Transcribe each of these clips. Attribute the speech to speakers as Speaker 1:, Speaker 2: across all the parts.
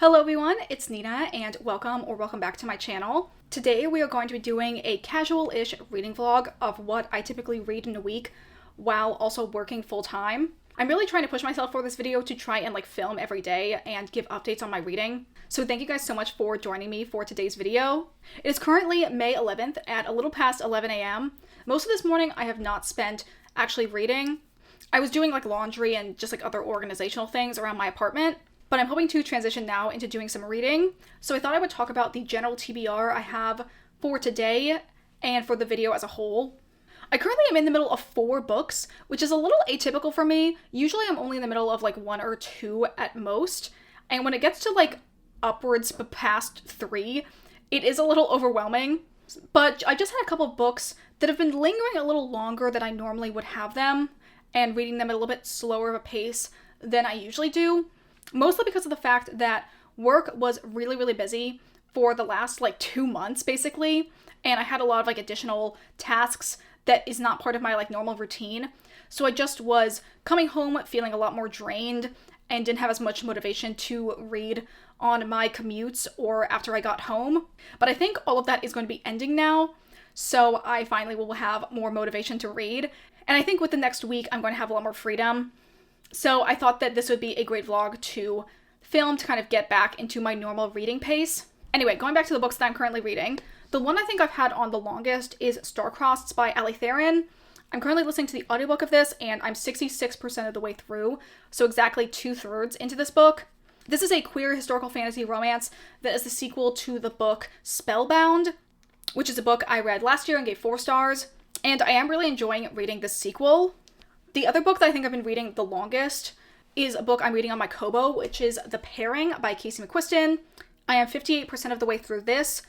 Speaker 1: Hello everyone, it's Nina and welcome back to my channel. Today we are going to be doing a casual-ish reading vlog of what I typically read in a week while also working full-time. I'm really trying to push myself for this video to try and film every day and give updates on my reading. So thank you guys so much for joining me for today's video. It is currently May 11th at a little past 11 a.m. Most of this morning I have not spent actually reading. I was doing laundry and just other organizational things around my apartment. But I'm hoping to transition now into doing some reading. So I thought I would talk about the general TBR I have for today and for the video as a whole. I currently am in the middle of 4 books, which is a little atypical for me. Usually I'm only in the middle of 1 or 2 at most. And when it gets to upwards but past 3, it is a little overwhelming. But I just had a couple of books that have been lingering a little longer than I normally would have them and reading them at a little bit slower of a pace than I usually do. Mostly because of the fact that work was really busy for the last 2 months basically, and I had a lot of additional tasks that is not part of my normal routine. So I just was coming home feeling a lot more drained and didn't have as much motivation to read on my commutes or after I got home. But I think all of that is going to be ending now, so I finally will have more motivation to read. And I think with the next week I'm going to have a lot more freedom. So I thought that this would be a great vlog to film to kind of get back into my normal reading pace. Anyway, going back to the books that I'm currently reading, the one I think I've had on the longest is Star-Crossed by Ali Theron. I'm currently listening to the audiobook of this and I'm 66% of the way through, so exactly 2/3 into this book. This is a queer historical fantasy romance that is the sequel to the book Spellbound, which is a book I read last year and gave 4 stars, and I am really enjoying reading this sequel. The other book that I think I've been reading the longest is a book I'm reading on my Kobo, which is The Pairing by Casey McQuiston. I am 58% of the way through this,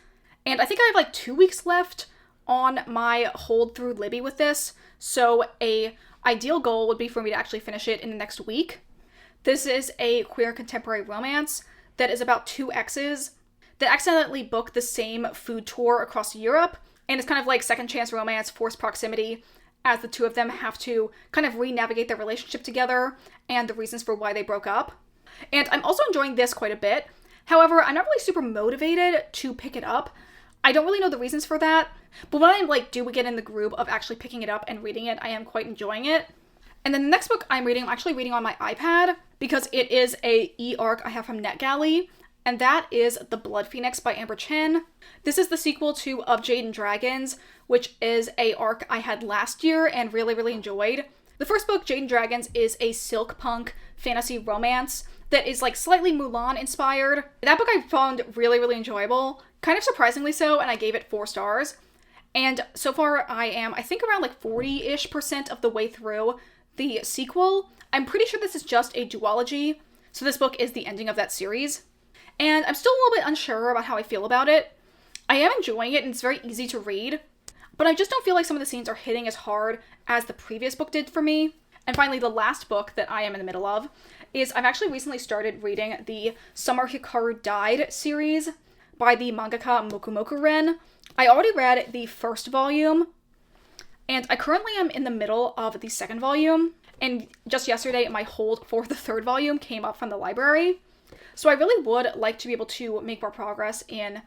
Speaker 1: and I think I have 2 weeks left on my hold through Libby with this, so a ideal goal would be for me to actually finish it in the next week. This is a queer contemporary romance that is about 2 exes that accidentally book the same food tour across Europe, and it's kind of second chance romance, forced proximity, as the 2 of them have to kind of re-navigate their relationship together and the reasons for why they broke up. And I'm also enjoying this quite a bit. However, I'm not really super motivated to pick it up. I don't really know the reasons for that, but when I do get in the groove of actually picking it up and reading it, I am quite enjoying it. And then the next book I'm actually reading on my iPad because it is a e-arc I have from NetGalley, and that is The Blood Phoenix by Amber Chen. This is the sequel to Of Jade and Dragons, which is a arc I had last year and really enjoyed. The first book, Jade and Dragons, is a silk punk fantasy romance that is slightly Mulan inspired. That book I found really enjoyable, kind of surprisingly so, and I gave it 4 stars. And so far I am, I think, around 40-ish% of the way through the sequel. I'm pretty sure this is just a duology, so this book is the ending of that series. And I'm still a little bit unsure about how I feel about it. I am enjoying it and it's very easy to read, but I just don't feel like some of the scenes are hitting as hard as the previous book did for me. And finally, the last book that I am in the middle of is I've actually recently started reading the Summer Hikaru Died series by the mangaka Mokumoku Ren. I already read the first volume, and I currently am in the middle of the second volume, and just yesterday my hold for the third volume came up from the library. So I really would like to be able to make more progress in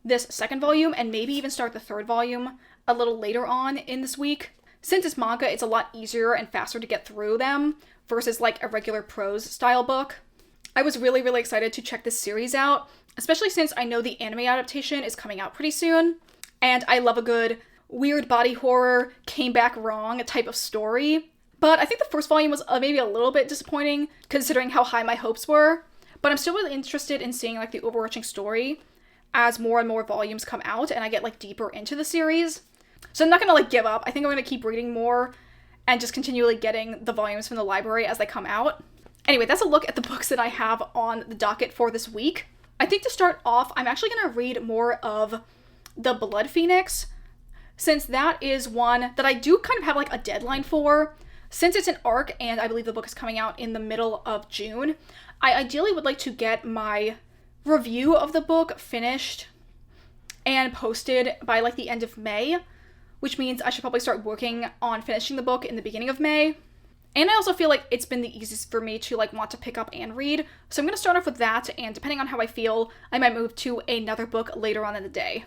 Speaker 1: this second volume and maybe even start the third volume a little later on in this week. Since it's manga, it's a lot easier and faster to get through them versus a regular prose style book. I was really excited to check this series out, especially since I know the anime adaptation is coming out pretty soon. And I love a good weird body horror, came back wrong type of story. But I think the first volume was maybe a little bit disappointing considering how high my hopes were. But I'm still really interested in seeing the overarching story as more and more volumes come out and I get deeper into the series. So I'm not gonna give up. I think I'm gonna keep reading more and just continually getting the volumes from the library as they come out. Anyway, that's a look at the books that I have on the docket for this week. I think to start off, I'm actually gonna read more of The Blood Phoenix, since that is one that I do kind of have a deadline for. Since it's an arc and I believe the book is coming out in the middle of June, I ideally would like to get my review of the book finished and posted by the end of May, which means I should probably start working on finishing the book in the beginning of May. And I also feel like it's been the easiest for me to like want to pick up and read. So I'm going to start off with that, and depending on how I feel, I might move to another book later on in the day.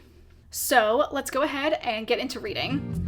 Speaker 1: So let's go ahead and get into reading.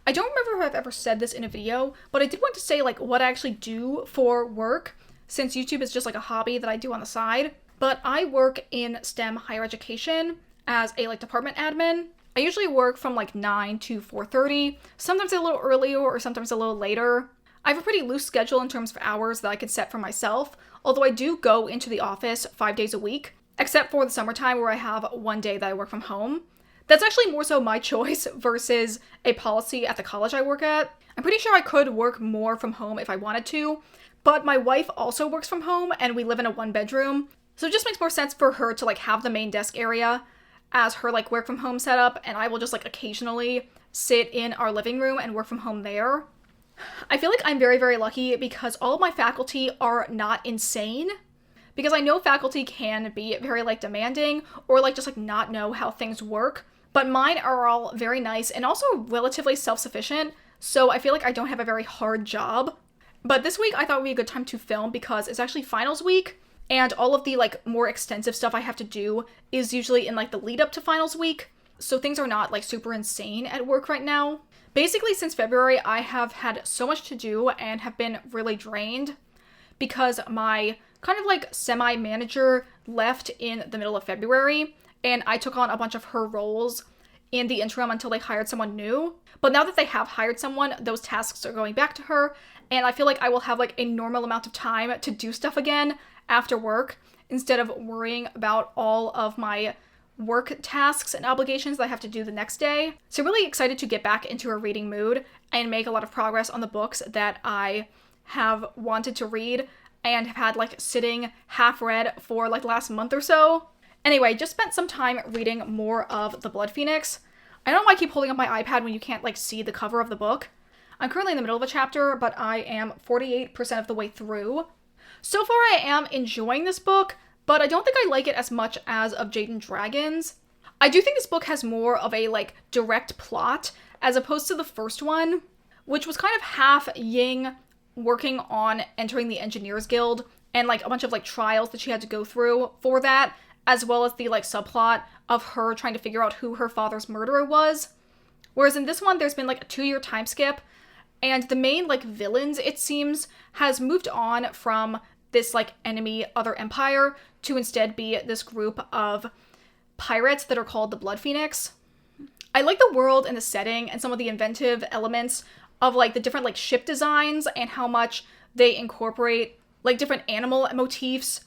Speaker 1: I don't remember if I've ever said this in a video, but I did want to say like what I actually do for work, since YouTube is just like a hobby that I do on the side. But I work in STEM higher education as a like department admin. I usually work from like 9 to 4:30, sometimes a little earlier or sometimes a little later. I have a pretty loose schedule in terms of hours that I could set for myself, although I do go into the office 5 days a week, except for the summertime where I have one day that I work from home. That's actually more so my choice versus a policy at the college I work at. I'm pretty sure I could work more from home if I wanted to, but my wife also works from home and we live in a 1-bedroom. So it just makes more sense for her to like have the main desk area as her like work from home setup, and I will just like occasionally sit in our living room and work from home there. I feel like I'm very, very lucky because all of my faculty are not insane. Because I know faculty can be very like demanding or like just like not know how things work. But mine are all very nice and also relatively self-sufficient, so I feel like I don't have a very hard job. But this week I thought would be a good time to film because it's actually finals week, and all of the like more extensive stuff I have to do is usually in like the lead up to finals week, so things are not like super insane at work right now. Basically since February I have had so much to do and have been really drained because my kind of like semi-manager left in the middle of February, and I took on a bunch of her roles in the interim until they hired someone new. But now that they have hired someone, those tasks are going back to her, and I feel like I will have like a normal amount of time to do stuff again after work instead of worrying about all of my work tasks and obligations that I have to do the next day. So really excited to get back into a reading mood and make a lot of progress on the books that I have wanted to read and have had like sitting half read for like the last month or so. Anyway, just spent some time reading more of The Blood Phoenix. I don't know why I keep holding up my iPad when you can't like see the cover of the book. I'm currently in the middle of a chapter, but I am 48% of the way through. So far I am enjoying this book, but I don't think I like it as much as of Jade and Dragons. I do think this book has more of a like direct plot as opposed to the first one, which was kind of half Ying working on entering the Engineers Guild and like a bunch of like trials that she had to go through for that, as well as the like subplot of her trying to figure out who her father's murderer was. Whereas in this one, there's been like a 2-year time skip, and the main like villains, it seems, has moved on from this like enemy other empire to instead be this group of pirates that are called the Blood Phoenix. I like the world and the setting and some of the inventive elements of like the different like ship designs and how much they incorporate like different animal motifs,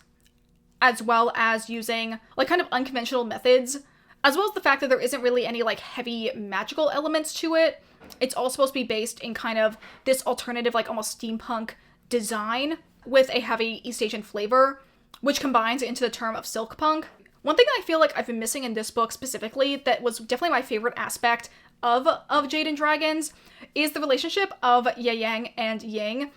Speaker 1: as well as using like kind of unconventional methods, as well as the fact that there isn't really any like heavy magical elements to it. It's all supposed to be based in kind of this alternative like almost steampunk design with a heavy East Asian flavor, which combines into the term of silk punk. One thing that I feel like I've been missing in this book specifically that was definitely my favorite aspect of Jade and Dragons is the relationship of Ye Yang and Ying.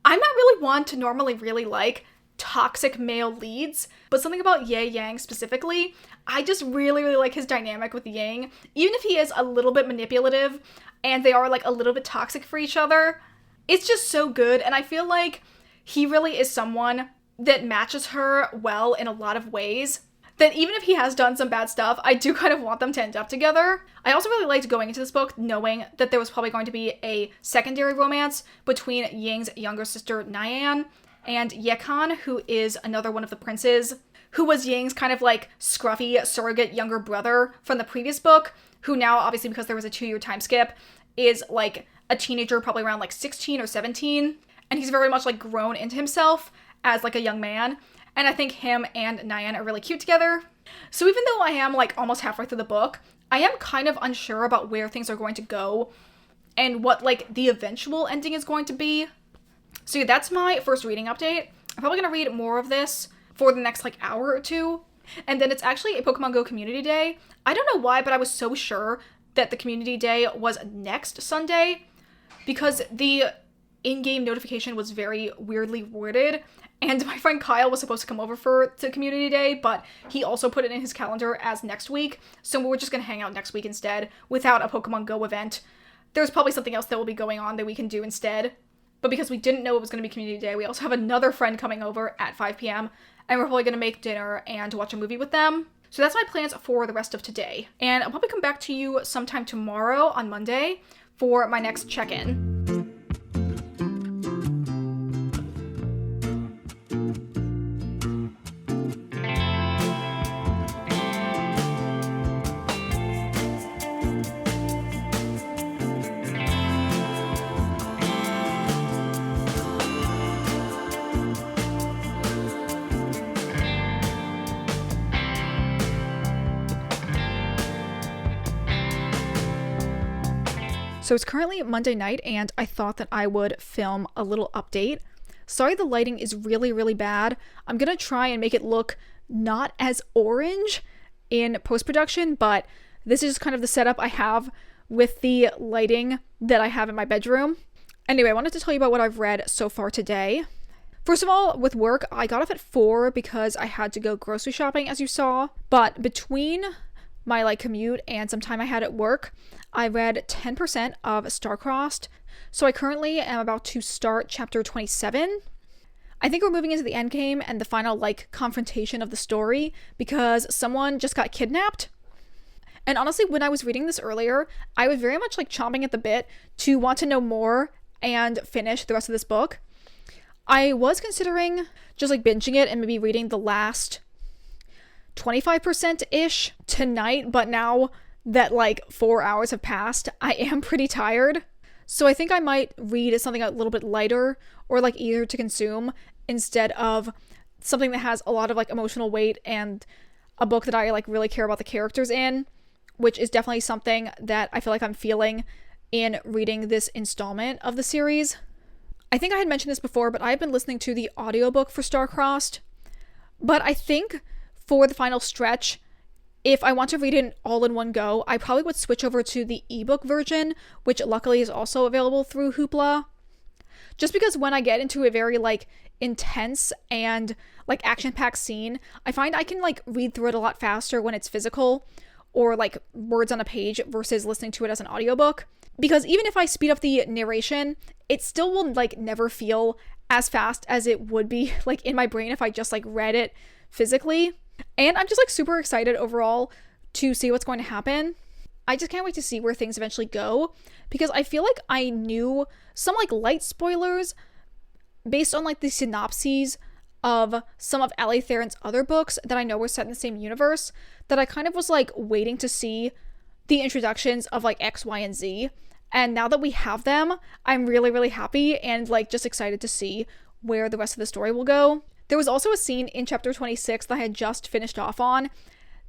Speaker 1: I'm not really one to normally really like toxic male leads, but something about Ye Yang specifically, I just really, really like his dynamic with Ying. Even if he is a little bit manipulative and they are like a little bit toxic for each other, it's just so good, and I feel like he really is someone that matches her well in a lot of ways, that even if he has done some bad stuff, I do kind of want them to end up together. I also really liked going into this book knowing that there was probably going to be a secondary romance between Ying's younger sister Nyan and Yekan, who is another one of the princes, who was Ying's kind of like scruffy surrogate younger brother from the previous book, who now, obviously because there was a 2-year time skip, is like a teenager, probably around like 16 or 17, and he's very much like grown into himself as like a young man. And I think him and Nyan are really cute together. So even though I am like almost halfway through the book, I am kind of unsure about where things are going to go and what like the eventual ending is going to be. So yeah, that's my first reading update. I'm probably going to read more of this for the next like hour or two. And then it's actually a Pokemon Go community day. I don't know why, but I was so sure that the community day was next Sunday because the in-game notification was very weirdly worded. And my friend Kyle was supposed to come over for the community day, but he also put it in his calendar as next week. So we're just going to hang out next week instead without a Pokemon Go event. There's probably something else that will be going on that we can do instead. But because we didn't know it was going to be community day, we also have another friend coming over at 5 p.m. And we're probably going to make dinner and watch a movie with them. So that's my plans for the rest of today. And I'll probably come back to you sometime tomorrow on Monday for my next check-in. So it's currently Monday night and I thought that I would film a little update. Sorry the lighting is really, really bad. I'm gonna try and make it look not as orange in post-production, but this is kind of the setup I have with the lighting that I have in my bedroom. Anyway, I wanted to tell you about what I've read so far today. First of all, with work, I got off at 4 because I had to go grocery shopping, as you saw. But between my commute and some time I had at work, I read 10% of Star-Crossed. So I currently am about to start chapter 27. I think we're moving into the end game and the final confrontation of the story because someone just got kidnapped. And honestly, when I was reading this earlier, I was very much chomping at the bit to want to know more and finish the rest of this book. I was considering just binging it and maybe reading the last 25%-ish tonight, but now that 4 hours have passed, I am pretty tired. So I think I might read something a little bit lighter or easier to consume instead of something that has a lot of emotional weight and a book that I really care about the characters in, which is definitely something that I feel I'm feeling in reading this installment of the series. I think I had mentioned this before, but I've been listening to the audiobook for Star-Crossed. But I think for the final stretch, if I want to read it all in one go, I probably would switch over to the ebook version, which luckily is also available through Hoopla. Just because when I get into a very intense and action-packed scene, I find I can read through it a lot faster when it's physical or words on a page versus listening to it as an audiobook. Because even if I speed up the narration, it still will never feel as fast as it would be in my brain if I just read it physically. And I'm just super excited overall to see what's going to happen. I just can't wait to see where things eventually go because I feel I knew some light spoilers based on the synopses of some of Allie Theron's other books that I know were set in the same universe, that I kind of was waiting to see the introductions of X, Y, and Z. And now that we have them, I'm really, really happy and just excited to see where the rest of the story will go. There was also a scene in chapter 26 that I had just finished off on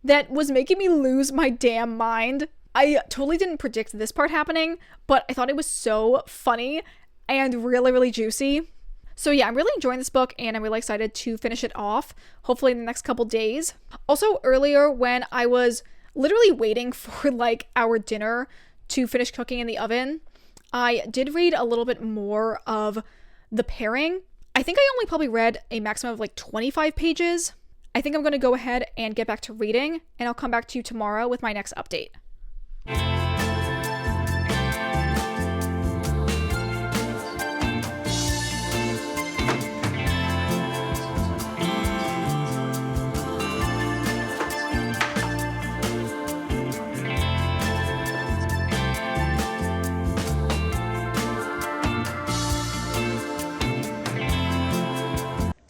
Speaker 1: that was making me lose my damn mind. I totally didn't predict this part happening, but I thought it was so funny and really, really juicy. So yeah, I'm really enjoying this book and I'm really excited to finish it off, hopefully in the next couple days. Also, earlier when I was literally waiting for our dinner to finish cooking in the oven, I did read a little bit more of the pairing. I think I only probably read a maximum of 25 pages. I think I'm going to go ahead and get back to reading, and I'll come back to you tomorrow with my next update.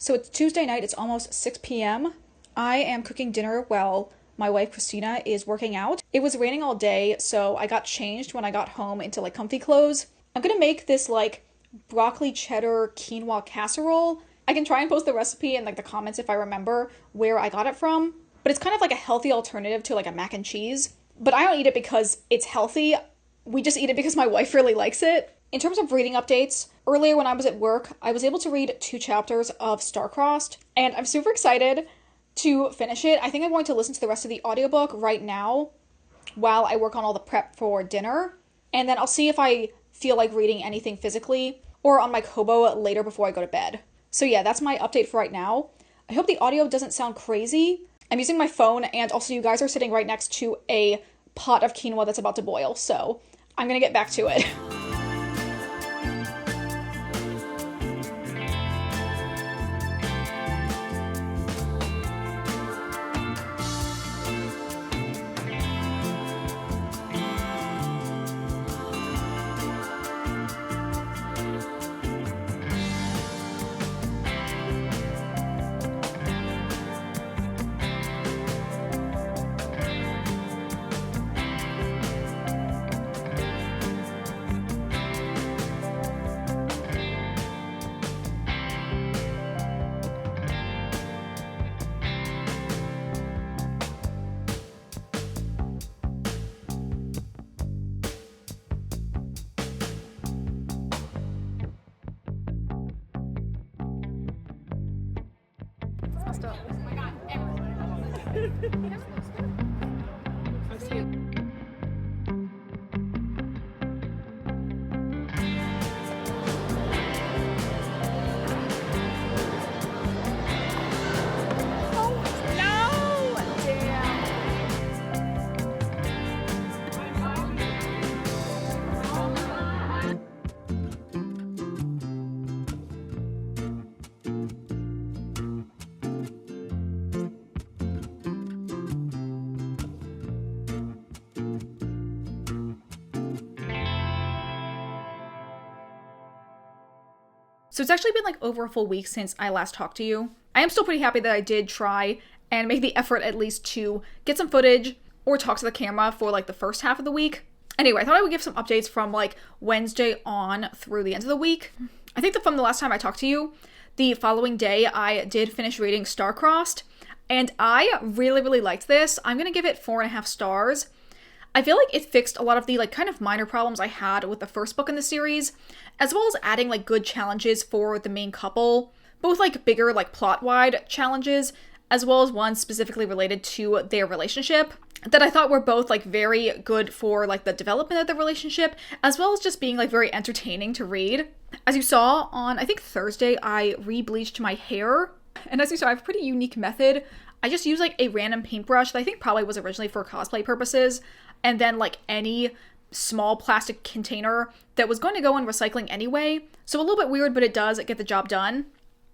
Speaker 1: So it's Tuesday night, it's almost 6 p.m. I am cooking dinner while my wife Christina is working out. It was raining all day, so I got changed when I got home into comfy clothes. I'm gonna make this broccoli cheddar quinoa casserole. I can try and post the recipe in the comments if I remember where I got it from. But it's kind of a healthy alternative to a mac and cheese. But I don't eat it because it's healthy. We just eat it because my wife really likes it. In terms of reading updates, earlier when I was at work, I was able to read 2 chapters of Star-Crossed, and I'm super excited to finish it. I think I'm going to listen to the rest of the audiobook right now while I work on all the prep for dinner. And then I'll see if I feel like reading anything physically or on my Kobo later before I go to bed. So yeah, that's my update for right now. I hope the audio doesn't sound crazy. I'm using my phone, and also you guys are sitting right next to a pot of quinoa that's about to boil, so I'm gonna get back to it. Oh my god, So it's actually been like over a full week since I last talked to you. I am still pretty happy that I did try and make the effort at least to get some footage or talk to the camera for like the first half of the week. Anyway, I thought I would give some updates from like Wednesday on through the end of the week. I think that from the last time I talked to you, the following day I did finish reading Star-Crossed, and I really, really liked this. I'm gonna give it 4.5 stars. I feel like it fixed a lot of the like kind of minor problems I had with the first book in the series, as well as adding like good challenges for the main couple, both like bigger like plot-wide challenges, as well as ones specifically related to their relationship that I thought were both like very good for like the development of the relationship, as well as just being like very entertaining to read. As you saw on, I think Thursday, I re-bleached my hair, and as you saw, I have a pretty unique method. I just use like a random paintbrush that I think probably was originally for cosplay purposes, and then like any small plastic container that was going to go in recycling anyway. So a little bit weird, but it does get the job done.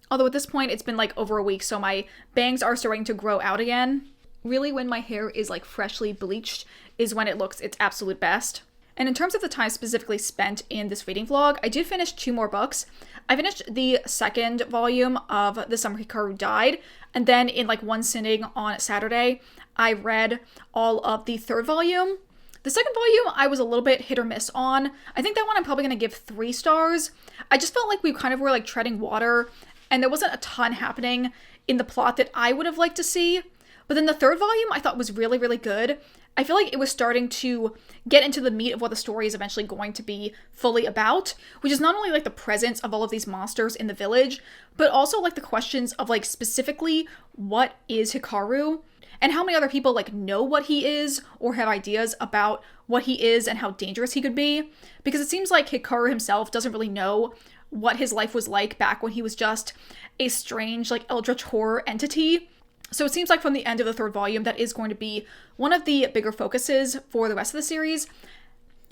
Speaker 1: Although at this point it's been like over a week, so my bangs are starting to grow out again. Really, when my hair is like freshly bleached is when it looks its absolute best. And in terms of the time specifically spent in this reading vlog, I did finish 2 more books. I finished the second volume of The Summer Hikaru Died, and then in like one sitting on Saturday, I read all of the third volume. The second volume, I was a little bit hit or miss on. I think that one I'm probably going to give 3 stars. I just felt like we kind of were like treading water, and there wasn't a ton happening in the plot that I would have liked to see. But then the third volume I thought was really, really good. I feel like it was starting to get into the meat of what the story is eventually going to be fully about, which is not only like the presence of all of these monsters in the village, but also like the questions of like specifically what is Hikaru, and how many other people like know what he is or have ideas about what he is and how dangerous he could be. Because it seems like Hikaru himself doesn't really know what his life was like back when he was just a strange like eldritch horror entity. So it seems like from the end of the third volume, that is going to be one of the bigger focuses for the rest of the series,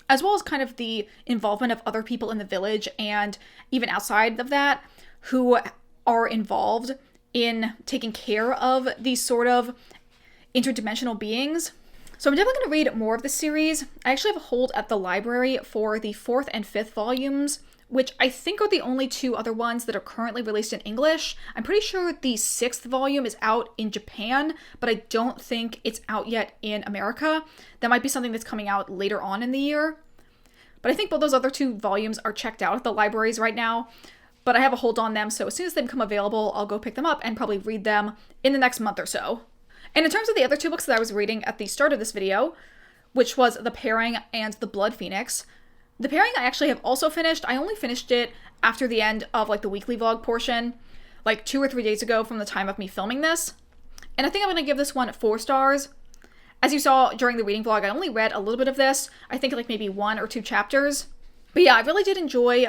Speaker 1: as well as kind of the involvement of other people in the village and even outside of that who are involved in taking care of these sort of interdimensional beings. So I'm definitely going to read more of this series. I actually have a hold at the library for the 4th and 5th volumes, which I think are the only 2 other ones that are currently released in English. I'm pretty sure the 6th volume is out in Japan, but I don't think it's out yet in America. That might be something that's coming out later on in the year. But I think both those other 2 volumes are checked out at the libraries right now, but I have a hold on them, so as soon as they become available, I'll go pick them up and probably read them in the next month or so. And in terms of the other 2 books that I was reading at the start of this video, which was The Pairing and The Blood Phoenix, The Pairing I actually have also finished. I only finished it after the end of like the weekly vlog portion, like 2 or 3 days ago from the time of me filming this. And I think I'm going to give this one 4 stars. As you saw during the reading vlog, I only read a little bit of this. I think like maybe 1 or 2 chapters. But yeah, I really did enjoy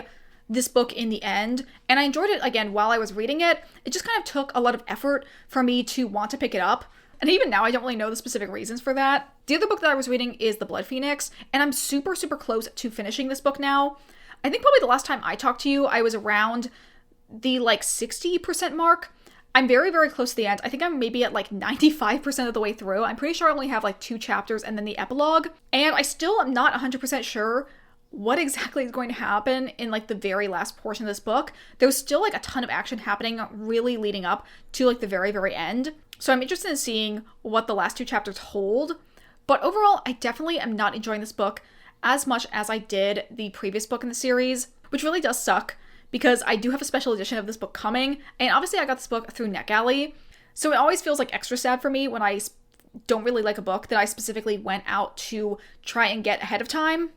Speaker 1: this book in the end. And I enjoyed it again while I was reading it. It just kind of took a lot of effort for me to want to pick it up. And even now, I don't really know the specific reasons for that. The other book that I was reading is The Blood Phoenix. And I'm super, super close to finishing this book now. I think probably the last time I talked to you, I was around the like 60% mark. I'm very, very close to the end. I think I'm maybe at like 95% of the way through. I'm pretty sure I only have like 2 chapters and then the epilogue. And I still am not 100% sure what exactly is going to happen in like the very last portion of this book. There's still like a ton of action happening really leading up to like the very, very end. So I'm interested in seeing what the last 2 chapters hold. But overall, I definitely am not enjoying this book as much as I did the previous book in the series, which really does suck, because I do have a special edition of this book coming, and obviously I got this book through NetGalley, so it always feels like extra sad for me when I don't really like a book that I specifically went out to try and get ahead of time.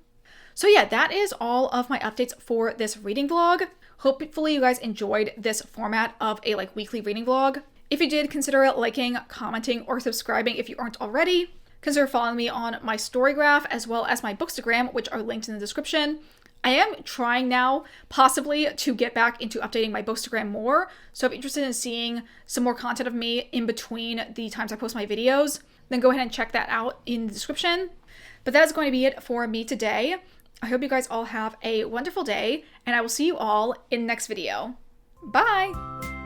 Speaker 1: So yeah, that is all of my updates for this reading vlog. Hopefully you guys enjoyed this format of a like weekly reading vlog. If you did, consider liking, commenting, or subscribing if you aren't already. Consider following me on my Storygraph as well as my Bookstagram, which are linked in the description. I am trying now, possibly, to get back into updating my Bookstagram more, so if you're interested in seeing some more content of me in between the times I post my videos, then go ahead and check that out in the description. But that is going to be it for me today. I hope you guys all have a wonderful day, and I will see you all in the next video. Bye!